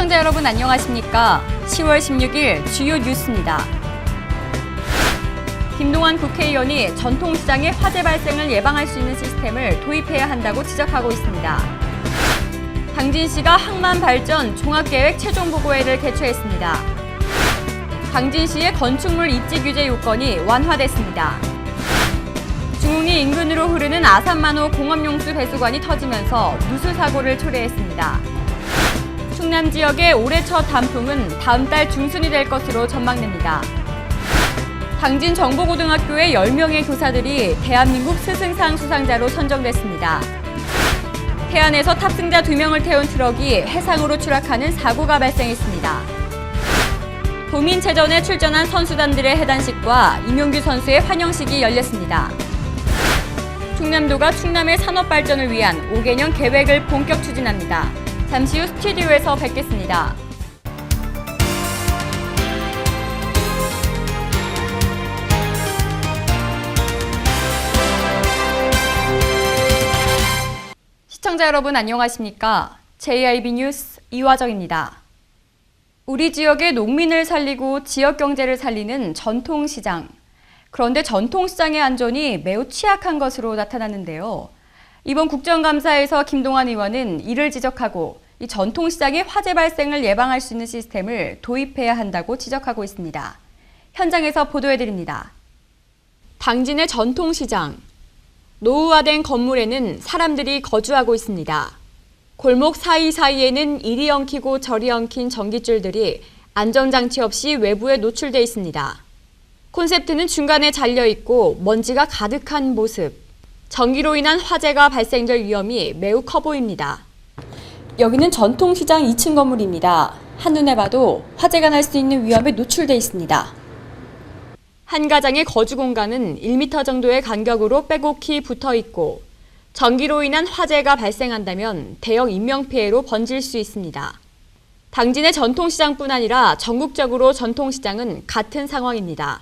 시청자 여러분 안녕하십니까? 10월 16일 주요 뉴스입니다. 김동완 국회의원이 전통시장의 화재 발생을 예방할 수 있는 시스템을 도입해야 한다고 지적하고 있습니다. 당진시가 항만발전 종합계획 최종보고회를 개최했습니다. 당진시의 건축물 입지 규제 요건이 완화됐습니다. 중흥리 인근으로 흐르는 아산만호 공업용수 배수관이 터지면서 누수 사고를 초래했습니다. 충남 지역의 올해 첫 단풍은 다음 달 중순이 될 것으로 전망됩니다. 당진 정보고등학교의 10명의 교사들이 대한민국 스승상 수상자로 선정됐습니다. 태안에서 탑승자 2명을 태운 트럭이 해상으로 추락하는 사고가 발생했습니다. 도민체전에 출전한 선수단들의 해단식과 임용규 선수의 환영식이 열렸습니다. 충남도가 충남의 산업발전을 위한 5개년 계획을 본격 추진합니다. 잠시 후 스튜디오에서 뵙겠습니다. 시청자 여러분 안녕하십니까? JIB 뉴스 이화정입니다. 우리 지역의 농민을 살리고 지역 경제를 살리는 전통시장. 그런데 전통시장의 안전이 매우 취약한 것으로 나타났는데요. 이번 국정감사에서 김동완 의원은 이를 지적하고 이 전통시장의 화재 발생을 예방할 수 있는 시스템을 도입해야 한다고 지적하고 있습니다. 현장에서 보도해드립니다. 당진의 전통시장. 노후화된 건물에는 사람들이 거주하고 있습니다. 골목 사이사이에는 이리 엉키고 저리 엉킨 전깃줄들이 안전장치 없이 외부에 노출돼 있습니다. 콘셉트는 중간에 잘려있고 먼지가 가득한 모습. 전기로 인한 화재가 발생될 위험이 매우 커 보입니다. 여기는 전통시장 2층 건물입니다. 한눈에 봐도 화재가 날 수 있는 위험에 노출돼 있습니다. 한 가장의 거주 공간은 1m 정도의 간격으로 빼곡히 붙어 있고 전기로 인한 화재가 발생한다면 대형 인명피해로 번질 수 있습니다. 당진의 전통시장뿐 아니라 전국적으로 전통시장은 같은 상황입니다.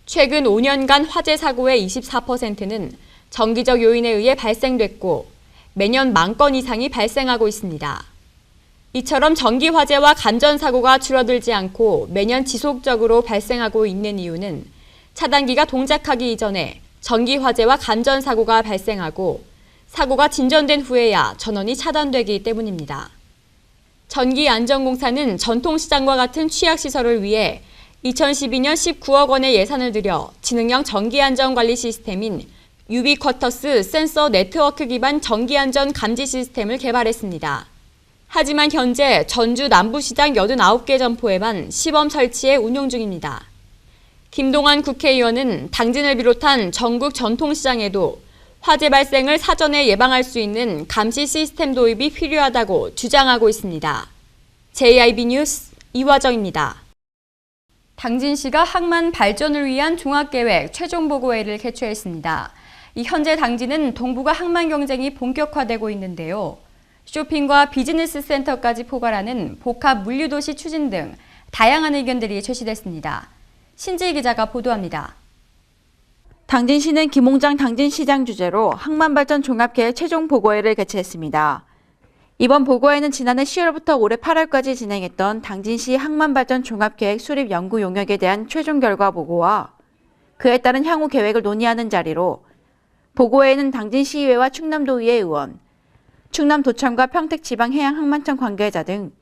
최근 5년간 화재 사고의 24%는 정기적 요인에 의해 발생됐고 매년 10,000건 이상이 발생하고 있습니다. 이처럼 전기 화재와 감전 사고가 줄어들지 않고 매년 지속적으로 발생하고 있는 이유는 차단기가 동작하기 이전에 전기 화재와 감전 사고가 발생하고 사고가 진전된 후에야 전원이 차단되기 때문입니다. 전기안전공사는 전통시장과 같은 취약시설을 위해 2012년 19억 원의 예산을 들여 지능형 전기안전관리 시스템인 유비쿼터스 센서 네트워크 기반 전기안전 감지 시스템을 개발했습니다. 하지만 현재 전주 남부시장 89개 점포에만 시범 설치해 운용 중입니다. 김동완 국회의원은 당진을 비롯한 전국 전통시장에도 화재 발생을 사전에 예방할 수 있는 감시 시스템 도입이 필요하다고 주장하고 있습니다. JIB 뉴스 이화정입니다. 당진시가 항만 발전을 위한 종합계획 최종보고회를 개최했습니다. 현재 당진은 동북아 항만 경쟁이 본격화되고 있는데요. 쇼핑과 비즈니스 센터까지 포괄하는 복합 물류도시 추진 등 다양한 의견들이 제시됐습니다. 신지희 기자가 보도합니다. 당진시는 김홍장 당진시장 주재로 항만발전 종합계획 최종보고회를 개최했습니다. 이번 보고회는 지난해 10월부터 올해 8월까지 진행했던 당진시 항만발전 종합계획 수립 연구 용역에 대한 최종 결과 보고와 그에 따른 향후 계획을 논의하는 자리로 보고회에는 당진시의회와 충남도의회 의원, 충남도청과 평택지방해양항만청 관계자 등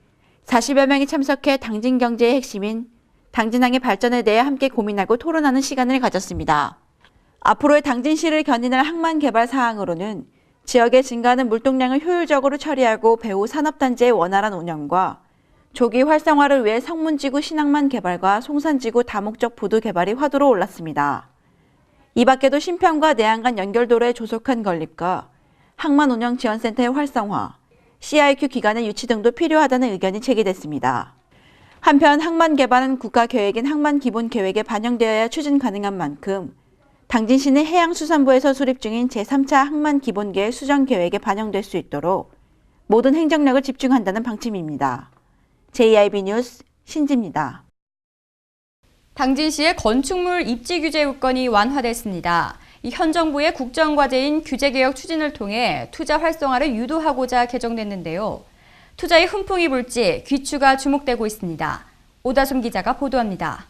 40여 명이 참석해 당진 경제의 핵심인 당진항의 발전에 대해 함께 고민하고 토론하는 시간을 가졌습니다. 앞으로의 당진시를 견인할 항만 개발 사항으로는 지역에 증가하는 물동량을 효율적으로 처리하고 배후 산업단지의 원활한 운영과 조기 활성화를 위해 성문지구 신항만 개발과 송산지구 다목적 부두 개발이 화두로 올랐습니다. 이 밖에도 신평과 내항간 연결도로의 조속한 건립과 항만 운영 지원센터의 활성화, CIQ 기관의 유치 등도 필요하다는 의견이 제기됐습니다. 한편 항만 개발은 국가계획인 항만기본계획에 반영되어야 추진 가능한 만큼 당진시는 해양수산부에서 수립 중인 제3차 항만기본계획 수정계획에 반영될 수 있도록 모든 행정력을 집중한다는 방침입니다. JIB 뉴스 신지입니다. 당진시의 건축물 입지 규제 요건이 완화됐습니다. 현 정부의 국정과제인 규제개혁 추진을 통해 투자 활성화를 유도하고자 개정됐는데요. 투자에 훈풍이 불지 귀추가 주목되고 있습니다. 오다솜 기자가 보도합니다.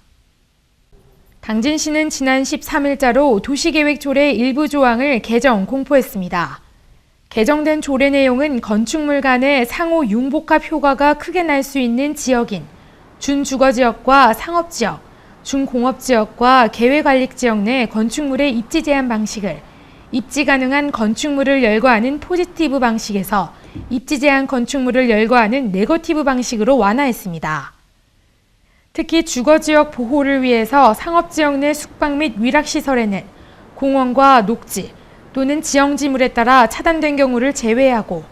당진시는 지난 13일자로 도시계획 조례 일부 조항을 개정 공포했습니다. 개정된 조례 내용은 건축물 간의 상호 융복합 효과가 크게 날 수 있는 지역인 준주거지역과 상업지역, 중공업지역과 계획관리지역 내 건축물의 입지 제한 방식을 입지 가능한 건축물을 열거하는 포지티브 방식에서 입지 제한 건축물을 열거하는 네거티브 방식으로 완화했습니다. 특히 주거지역 보호를 위해서 상업지역 내 숙박 및 위락시설에는 공원과 녹지 또는 지형지물에 따라 차단된 경우를 제외하고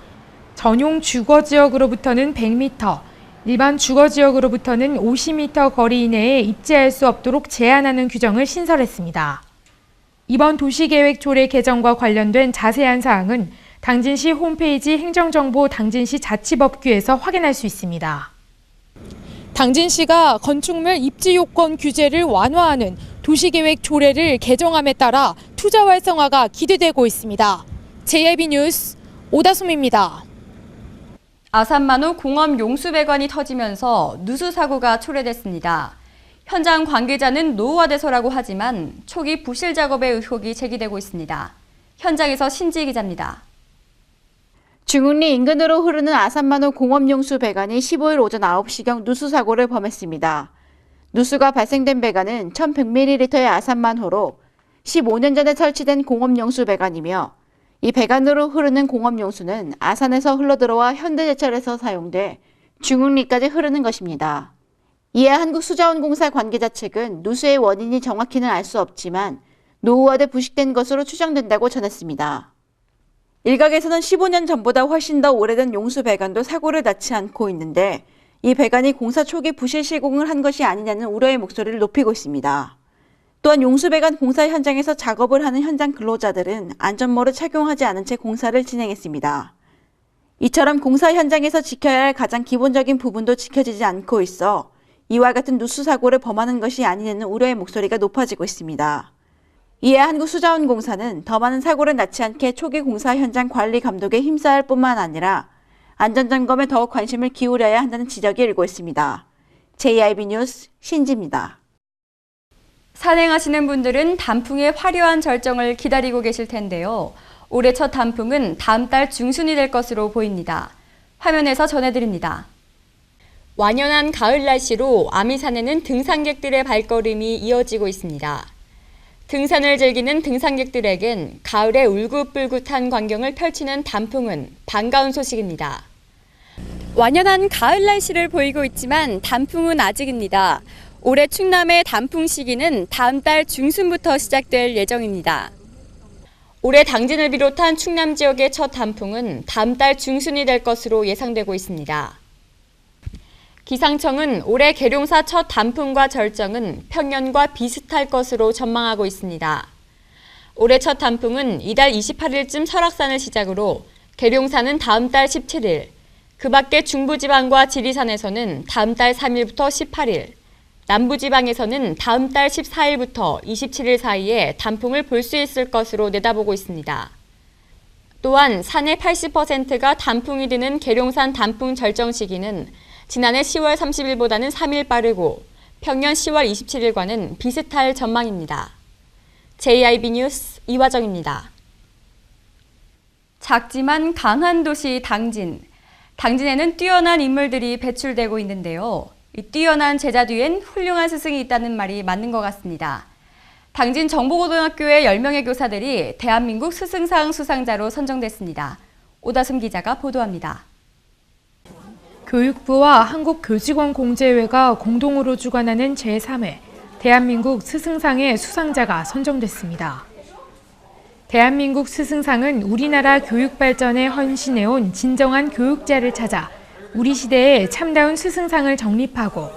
전용 주거지역으로부터는 100m, 일반 주거지역으로부터는 50m 거리 이내에 입지할 수 없도록 제한하는 규정을 신설했습니다. 이번 도시계획 조례 개정과 관련된 자세한 사항은 당진시 홈페이지 행정정보 당진시 자치법규에서 확인할 수 있습니다. 당진시가 건축물 입지 요건 규제를 완화하는 도시계획 조례를 개정함에 따라 투자 활성화가 기대되고 있습니다. JIB 뉴스 오다솜입니다. 아산만호 공업 용수배관이 터지면서 누수 사고가 초래됐습니다. 현장 관계자는 노후화돼서라고 하지만 초기 부실 작업의 의혹이 제기되고 있습니다. 현장에서 신지 기자입니다. 중흥리 인근으로 흐르는 아산만호 공업용수 배관이 15일 오전 9시경 누수 사고를 범했습니다. 누수가 발생된 배관은 1100ml의 아산만호로 15년 전에 설치된 공업용수 배관이며 이 배관으로 흐르는 공업용수는 아산에서 흘러들어와 현대제철에서 사용돼 중흥리까지 흐르는 것입니다. 이에 한국수자원공사 관계자 측은 누수의 원인이 정확히는 알 수 없지만 노후화돼 부식된 것으로 추정된다고 전했습니다. 일각에서는 15년 전보다 훨씬 더 오래된 용수 배관도 사고를 낳지 않고 있는데 이 배관이 공사 초기 부실 시공을 한 것이 아니냐는 우려의 목소리를 높이고 있습니다. 또한 용수 배관 공사 현장에서 작업을 하는 현장 근로자들은 안전모를 착용하지 않은 채 공사를 진행했습니다. 이처럼 공사 현장에서 지켜야 할 가장 기본적인 부분도 지켜지지 않고 있어 이와 같은 누수 사고를 범하는 것이 아니냐는 우려의 목소리가 높아지고 있습니다. 이에 한국수자원공사는 더 많은 사고를 낳지 않게 초기 공사 현장 관리 감독에 힘써야 할 뿐만 아니라 안전점검에 더욱 관심을 기울여야 한다는 지적이 일고 있습니다. JIB 뉴스 신지입니다. 산행하시는 분들은 단풍의 화려한 절정을 기다리고 계실 텐데요. 올해 첫 단풍은 다음 달 중순이 될 것으로 보입니다. 화면에서 전해드립니다. 완연한 가을 날씨로 아미산에는 등산객들의 발걸음이 이어지고 있습니다. 등산을 즐기는 등산객들에겐 가을의 울긋불긋한 광경을 펼치는 단풍은 반가운 소식입니다. 완연한 가을 날씨를 보이고 있지만 단풍은 아직입니다. 올해 충남의 단풍 시기는 다음 달 중순부터 시작될 예정입니다. 올해 당진을 비롯한 충남 지역의 첫 단풍은 다음 달 중순이 될 것으로 예상되고 있습니다. 기상청은 올해 계룡사 첫 단풍과 절정은 평년과 비슷할 것으로 전망하고 있습니다. 올해 첫 단풍은 이달 28일쯤 설악산을 시작으로 계룡산은 다음 달 17일, 그 밖에 중부지방과 지리산에서는 다음 달 3일부터 18일, 남부지방에서는 다음 달 14일부터 27일 사이에 단풍을 볼 수 있을 것으로 내다보고 있습니다. 또한 산의 80%가 단풍이 드는 계룡산 단풍 절정 시기는 지난해 10월 30일보다는 3일 빠르고 평년 10월 27일과는 비슷할 전망입니다. JIB 뉴스 이화정입니다. 작지만 강한 도시 당진. 당진에는 뛰어난 인물들이 배출되고 있는데요. 이 뛰어난 제자 뒤엔 훌륭한 스승이 있다는 말이 맞는 것 같습니다. 당진 정보고등학교의 10명의 교사들이 대한민국 스승상 수상자로 선정됐습니다. 오다솜 기자가 보도합니다. 교육부와 한국교직원공제회가 공동으로 주관하는 제3회 대한민국 스승상의 수상자가 선정됐습니다. 대한민국 스승상은 우리나라 교육 발전에 헌신해온 진정한 교육자를 찾아 우리 시대에 참다운 스승상을 정립하고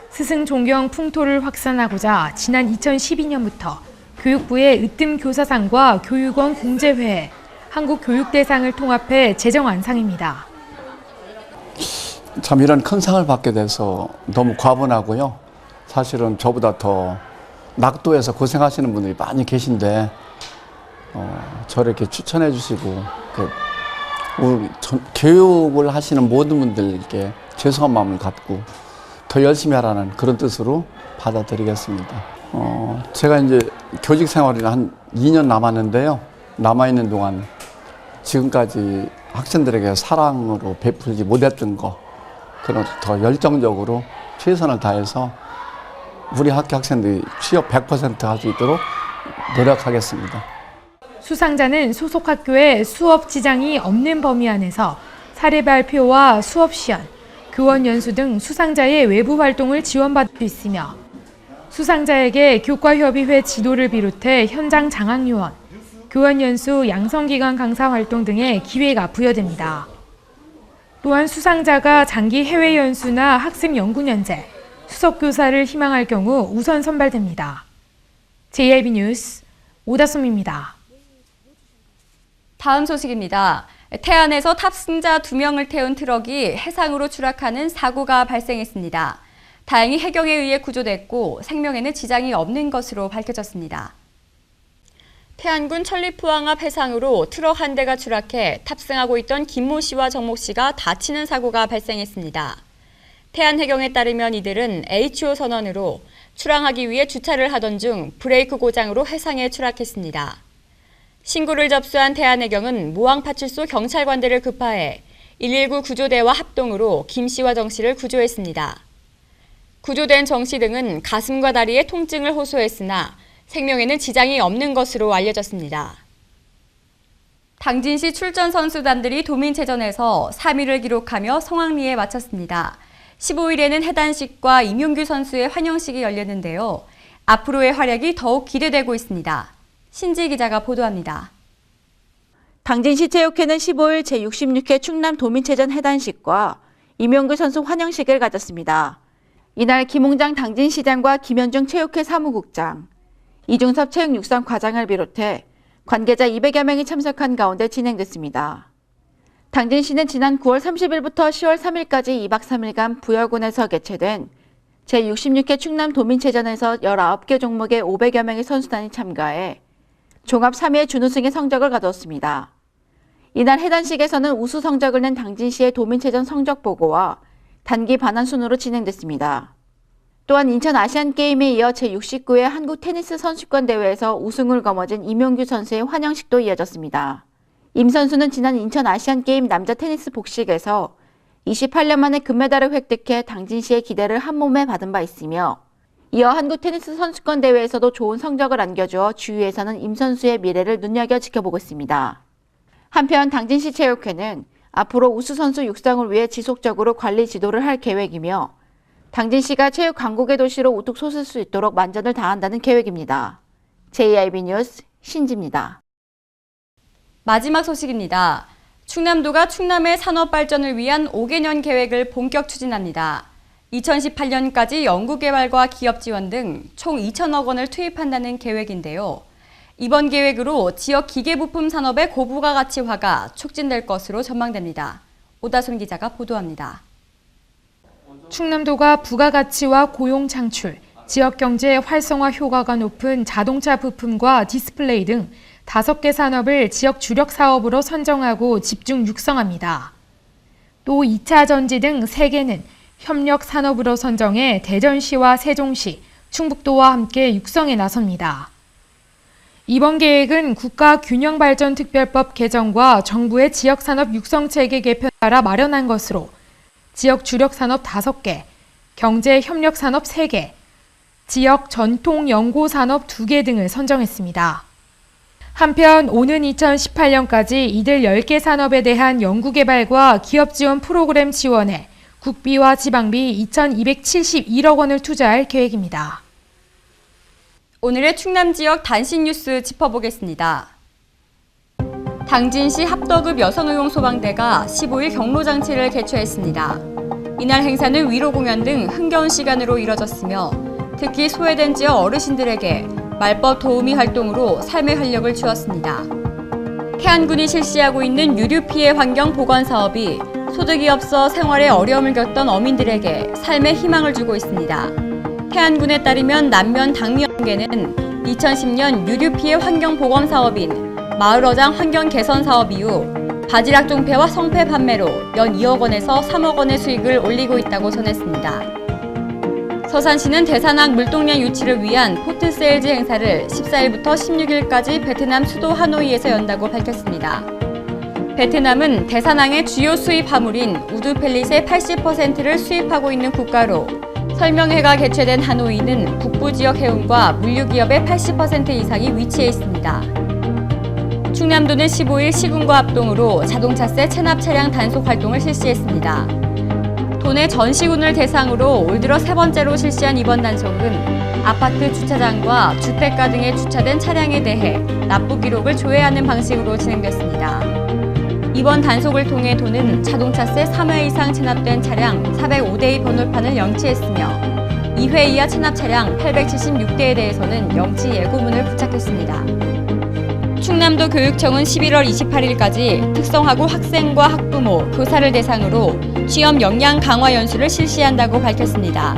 스승 존경 풍토를 확산하고자 지난 2012년부터 교육부의 으뜸 교사상과 교육원 공제회에 한국교육대상을 통합해 제정한 상입니다. 참 이런 큰 상을 받게 돼서 너무 과분하고요. 사실은 저보다 더 낙도에서 고생하시는 분들이 많이 계신데 저를 이렇게 추천해 주시고 교육을 하시는 모든 분들께 죄송한 마음을 갖고 더 열심히 하라는 그런 뜻으로 받아들이겠습니다. 제가 이제 교직 생활이 한 2년 남았는데요. 남아있는 동안 지금까지 학생들에게 사랑으로 베풀지 못했던 거, 그런 더 열정적으로 최선을 다해서 우리 학교 학생들이 취업 100% 할 수 있도록 노력하겠습니다. 수상자는 소속 학교에 수업 지장이 없는 범위 안에서 사례 발표와 수업 시연, 교원 연수 등 수상자의 외부 활동을 지원받을 수 있으며 수상자에게 교과협의회 지도를 비롯해 현장 장학 요원, 교원 연수 양성기관 강사 활동 등의 기회가 부여됩니다. 또한 수상자가 장기 해외 연수나 학습 연구 년제, 수석 교사를 희망할 경우 우선 선발됩니다. JIB 뉴스 오다솜입니다. 다음 소식입니다. 태안에서 탑승자 2명을 태운 트럭이 해상으로 추락하는 사고가 발생했습니다. 다행히 해경에 의해 구조됐고 생명에는 지장이 없는 것으로 밝혀졌습니다. 태안군 천리포항 앞 해상으로 트럭 한 대가 추락해 탑승하고 있던 김모 씨와 정목 씨가 다치는 사고가 발생했습니다. 태안해경에 따르면 이들은 HO 선원으로 출항하기 위해 주차를 하던 중 브레이크 고장으로 해상에 추락했습니다. 신고를 접수한 태안해경은 무항파출소 경찰관대를 급파해 119 구조대와 합동으로 김 씨와 정 씨를 구조했습니다. 구조된 정 씨 등은 가슴과 다리에 통증을 호소했으나 생명에는 지장이 없는 것으로 알려졌습니다. 당진시 출전 선수단들이 도민체전에서 3위를 기록하며 성황리에 마쳤습니다. 15일에는 해단식과 임용규 선수의 환영식이 열렸는데요. 앞으로의 활약이 더욱 기대되고 있습니다. 신지 기자가 보도합니다. 당진시 체육회는 15일 제66회 충남 도민체전 해단식과 임용규 선수 환영식을 가졌습니다. 이날 김홍장 당진시장과 김현중 체육회 사무국장, 이중섭 체육육상 과장을 비롯해 관계자 200여 명이 참석한 가운데 진행됐습니다. 당진시는 지난 9월 30일부터 10월 3일까지 2박 3일간 부여군에서 개최된 제66회 충남 도민체전에서 19개 종목의 500여 명의 선수단이 참가해 종합 3위의 준우승의 성적을 거두었습니다. 이날 해단식에서는 우수 성적을 낸 당진시의 도민체전 성적 보고와 단기 반환 순으로 진행됐습니다. 또한 인천 아시안게임에 이어 제69회 한국 테니스 선수권 대회에서 우승을 거머쥔 임용규 선수의 환영식도 이어졌습니다. 임 선수는 지난 인천 아시안게임 남자 테니스 복식에서 28년 만에 금메달을 획득해 당진시의 기대를 한몸에 받은 바 있으며 이어 한국 테니스 선수권 대회에서도 좋은 성적을 안겨주어 주위에서는 임 선수의 미래를 눈여겨 지켜보고 있습니다. 한편 당진시 체육회는 앞으로 우수 선수 육성을 위해 지속적으로 관리 지도를 할 계획이며 당진시가 체육 강국의 도시로 우뚝 솟을 수 있도록 만전을 다한다는 계획입니다. JIB 뉴스 신지입니다. 마지막 소식입니다. 충남도가 충남의 산업 발전을 위한 5개년 계획을 본격 추진합니다. 2018년까지 연구개발과 기업 지원 등 총 2천억 원을 투입한다는 계획인데요. 이번 계획으로 지역 기계부품 산업의 고부가 가치화가 촉진될 것으로 전망됩니다. 오다솜 기자가 보도합니다. 충남도가 부가가치와 고용 창출, 지역경제 활성화 효과가 높은 자동차 부품과 디스플레이 등 5개 산업을 지역 주력 사업으로 선정하고 집중 육성합니다. 또 2차 전지 등 3개는 협력 산업으로 선정해 대전시와 세종시, 충북도와 함께 육성에 나섭니다. 이번 계획은 국가균형발전특별법 개정과 정부의 지역산업 육성체계 개편에 따라 마련한 것으로 지역 주력산업 5개, 경제협력산업 3개, 지역 전통연고산업 2개 등을 선정했습니다. 한편 오는 2018년까지 이들 10개 산업에 대한 연구개발과 기업 지원 프로그램 지원에 국비와 지방비 2,271억 원을 투자할 계획입니다. 오늘의 충남 지역 단신 뉴스 짚어보겠습니다. 당진시 합덕읍 여성의용소방대가 15일 경로장치를 개최했습니다. 이날 행사는 위로 공연 등 흥겨운 시간으로 이뤄졌으며 특히 소외된 지역 어르신들에게 말벗 도우미 활동으로 삶의 활력을 주었습니다. 태안군이 실시하고 있는 유류 피해 환경 보건 사업이 소득이 없어 생활에 어려움을 겪던 어민들에게 삶의 희망을 주고 있습니다. 태안군에 따르면 남면 당면계는 2010년 유류 피해 환경 보건 사업인 마을어장 환경 개선 사업 이후 바지락 종패와 성패 판매로 연 2억 원에서 3억 원의 수익을 올리고 있다고 전했습니다. 서산시는 대산항 물동량 유치를 위한 포트세일즈 행사를 14일부터 16일까지 베트남 수도 하노이에서 연다고 밝혔습니다. 베트남은 대산항의 주요 수입 화물인 우드 펠릿의 80%를 수입하고 있는 국가로 설명회가 개최된 하노이는 북부 지역 해운과 물류기업의 80% 이상이 위치해 있습니다. 충남도는 15일 시군과 합동으로 자동차세 체납 차량 단속 활동을 실시했습니다. 도내 전 시군을 대상으로 올 들어 세 번째로 실시한 이번 단속은 아파트 주차장과 주택가 등에 주차된 차량에 대해 납부 기록을 조회하는 방식으로 진행됐습니다. 이번 단속을 통해 도는 자동차세 3회 이상 체납된 차량 405대의 번호판을 영치했으며 2회 이하 체납 차량 876대에 대해서는 영치 예고문을 부착했습니다. 충남도 교육청은 11월 28일까지 특성화고 학생과 학부모, 교사를 대상으로 취업 역량 강화 연수를 실시한다고 밝혔습니다.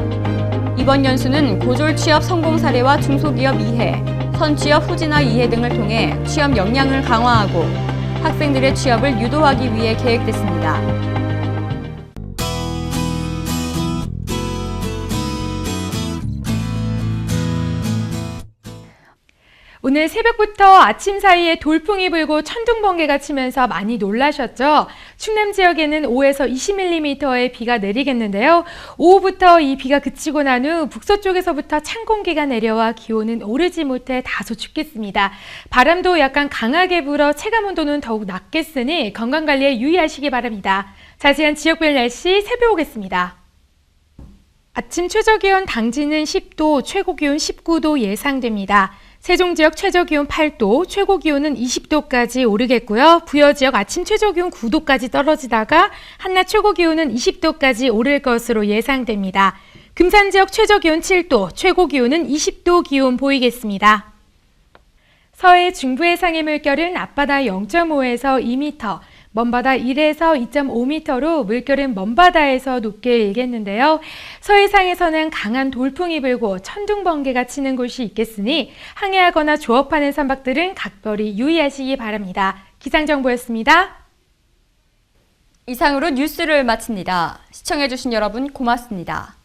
이번 연수는 고졸 취업 성공 사례와 중소기업 이해, 선취업 후진화 이해 등을 통해 취업 역량을 강화하고 학생들의 취업을 유도하기 위해 계획됐습니다. 오늘 새벽부터 아침 사이에 돌풍이 불고 천둥번개가 치면서 많이 놀라셨죠? 충남 지역에는 5에서 20mm의 비가 내리겠는데요. 오후부터 이 비가 그치고 난 후 북서쪽에서부터 찬 공기가 내려와 기온은 오르지 못해 다소 춥겠습니다. 바람도 약간 강하게 불어 체감온도는 더욱 낮겠으니 건강관리에 유의하시기 바랍니다. 자세한 지역별 날씨 살펴보겠습니다. 아침 최저기온 당진은 10도, 최고기온 19도 예상됩니다. 세종 지역 최저기온 8도, 최고기온은 20도까지 오르겠고요. 부여 지역 아침 최저기온 9도까지 떨어지다가 한낮 최고기온은 20도까지 오를 것으로 예상됩니다. 금산 지역 최저기온 7도, 최고기온은 20도 기온 보이겠습니다. 서해 중부 해상의 물결은 앞바다 0.5에서 2m, 먼바다 1에서 2.5m로 물결은 먼바다에서 높게 일겠는데요. 서해상에서는 강한 돌풍이 불고 천둥번개가 치는 곳이 있겠으니 항해하거나 조업하는 선박들은 각별히 유의하시기 바랍니다. 기상정보였습니다. 이상으로 뉴스를 마칩니다. 시청해주신 여러분 고맙습니다.